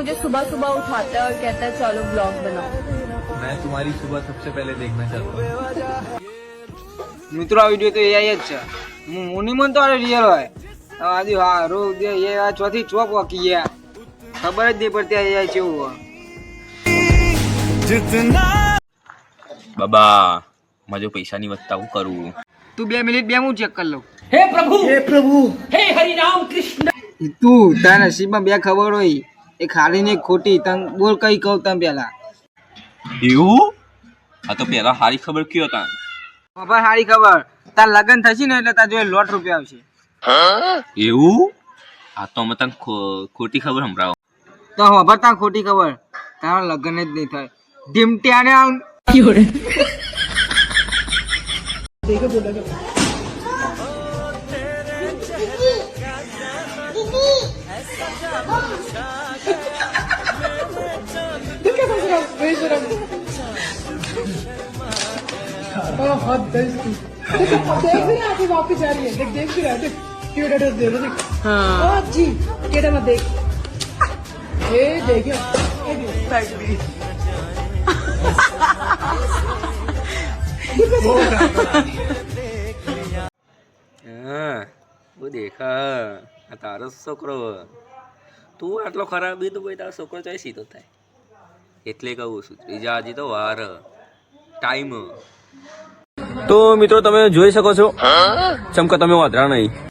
मुझे सुबह सुबह उठाता है और कहता है चलो ब्लॉग बनाओ। मैं तुम्हारी सुबह सबसे पहले देखना चाहता हूँ। મિત્રો આ વિડીયો તો એઆઈ જ છે મુનિમન તો રિયલ હોય આદि હારો દે એ આ ચોથી ચોક વાકી ગયા ખબર જ નહીં પડતી એઆઈ કેવું હોય બાબા મારે જો પૈસાની વધતા હું કરું તું 2 મિનિટ બે હું ચેક કરી લઉં हे प्रभु हे हरि राम कृष्ण। તું તારા નસીબમાં બે ખબર હોય એ ખાલી ને ખોટી તને બોલ કઈ કહું તને પેલા એવું આ તો પેલા સારી ખબર કયો હતા બાપા સારી ખબર તાર લગન થશે ને એટલે તાર જોડે ₹1 આવશે એવું આ તો અમે તને ખોટી ખબર સંભળાવો તો ખબર તાર ખોટી ખબર તારા લગન જ નહીં થાય ઢીમટ્યાને આવ वापस जा रही है देख देख भी रहा है क्यों डर दे रहा है जी केड़ा मत देख ये देखियो वो देखा आ तारो छोकरो તું આટલો ખરાબ બી તો ભાઈ તારો છોકરો ચાય સીધો થાય એટલે કહું છું ત્રીજા હજી તો વાર ટાઈમ તો મિત્રો તમે જોઈ શકો છો ચમકા તમે વાંધરા નહીં